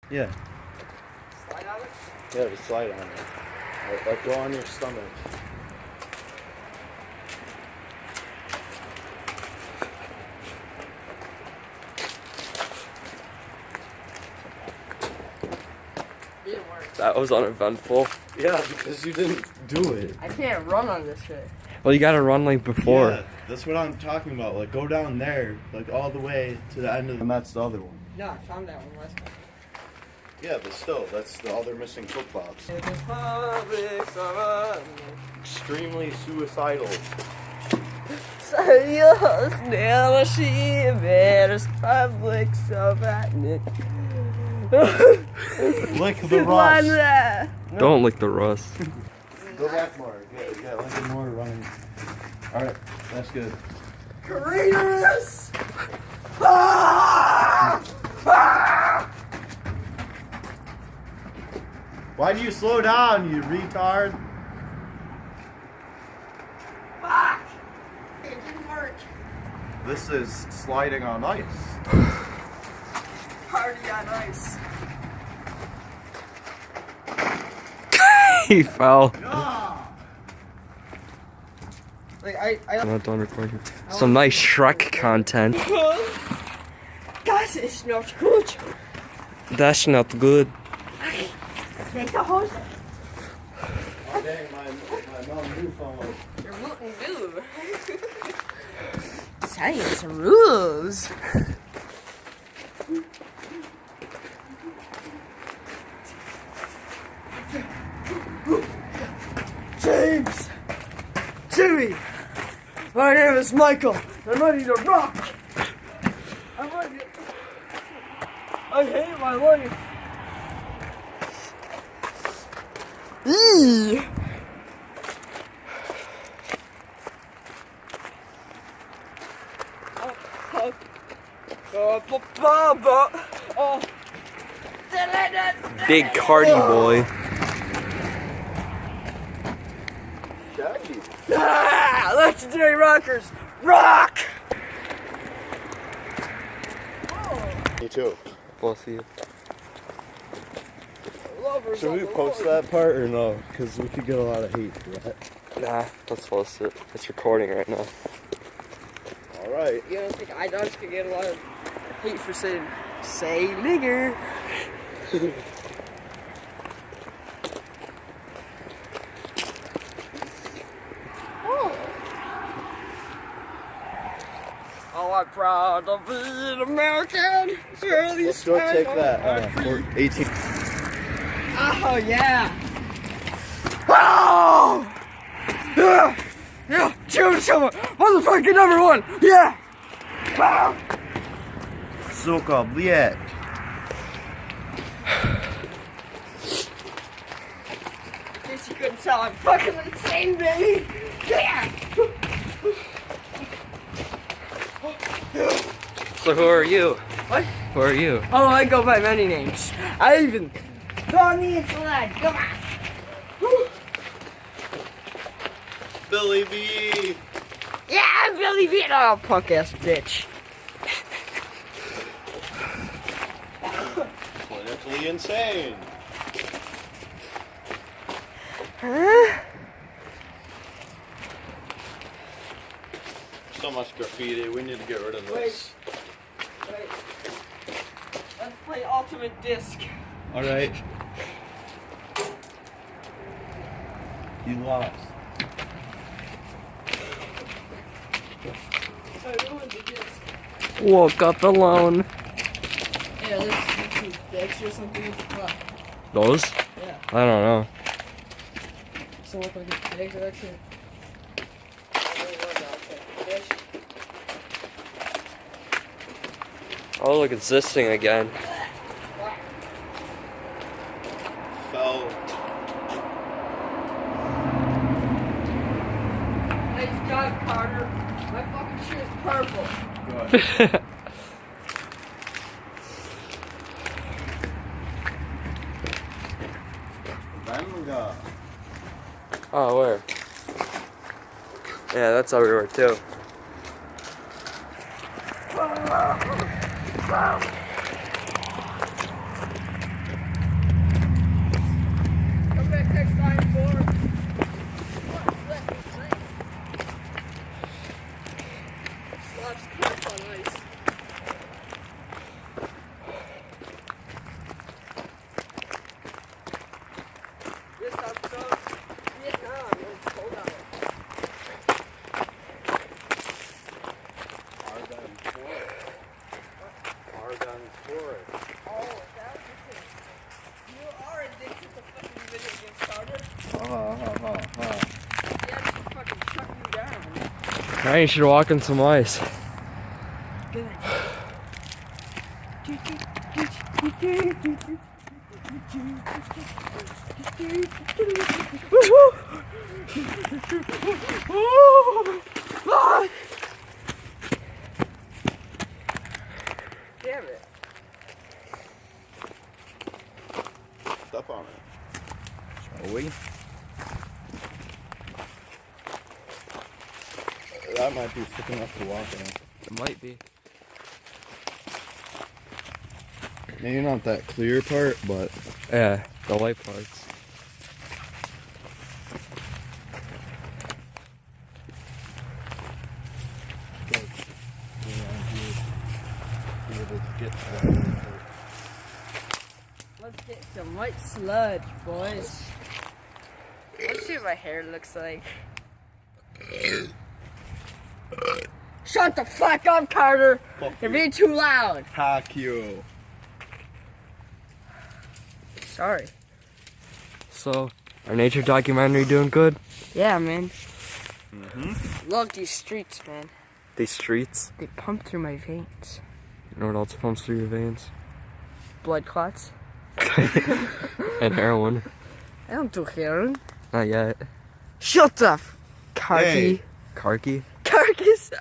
Yeah. Slide on it? Yeah, just slide on it. Like go on your stomach. Didn't work. That was uneventful. Yeah, because you didn't do it. I can't run on this shit. Well, you gotta run like before. Yeah, that's what I'm talking about. Like go down there, like all the way to the end of and that's the other one. No, I found that one last time. Yeah, but still, that's the other missing flip-flops. Extremely suicidal. Serious, never she matters public so bad. Lick the rust. Don't lick the rust. Go back more. Yeah, like more running. Alright, that's good. Careeners! Ah! Ah! Why do you slow down, you retard? Fuck! It didn't work. This is sliding on ice. Party on ice. He fell. Like I'm not done recording. Some nice Shrek content. Das ist not good. That's not good. Take the hose. Oh dang, my mom new phone. You're Mountain Dew. Science rules. James! Jimmy! My name is Michael. I'm ready to rock. I hate my life. Eee! Big Cardi boy. Shaggy. Ah, legendary rockers, rock! Me too. Both of you. Lovers Should we of the post Lord. that part or no? Because we could get a lot of hate for that. Nah, let's post it. It's recording right now. Alright. You don't think I just could get a lot of hate for saying, say nigger? Oh, I'm proud to be an American. Let's go take that. 18. Oh, yeah. Oh! Yeah! Yeah! Choose motherfucking number one! Yeah! Wow! Сука, блядь. Guess you couldn't tell I'm fucking insane, baby! Yeah! So who are you? What? Who are you? Oh, I go by many names. I even... Call me a flag, come on! Billy B. Yeah, I'm Billy B. Oh, punk ass bitch. Clinically insane. Huh? So much graffiti. We need to get rid of this. Wait. Let's play Ultimate Disc. Alright. You lost. I ruined the disc. Woke up alone. Yeah, let's do dicks or something. What? Those? Yeah. I don't know. So look like it's dicks or that shit. Oh, look, it's this thing again. Fell. Nice job, Carter. My fucking shit is purple. Good. Venga. Oh, where? Yeah, that's everywhere too. Ryan, you should walk on some ice. Good idea. Damn it. Step on it. Shall we? That might be thick enough to walk on. It might be. Maybe not that clear part, but Yeah, the light parts. be able to get to that part. Let's get some white sludge, boys. Let's see what my hair looks like. Shut the fuck up, Carter! Fuck You're you. being too loud. Hack you. Sorry. So, our nature documentary doing good? Yeah, man. Mm-hmm. Love these streets, man. These streets. They pump through my veins. You know what else pumps through your veins? Blood clots. And heroin. I don't do heroin. Not yet. Shut up, Carky. Hey. Carky? Carcass.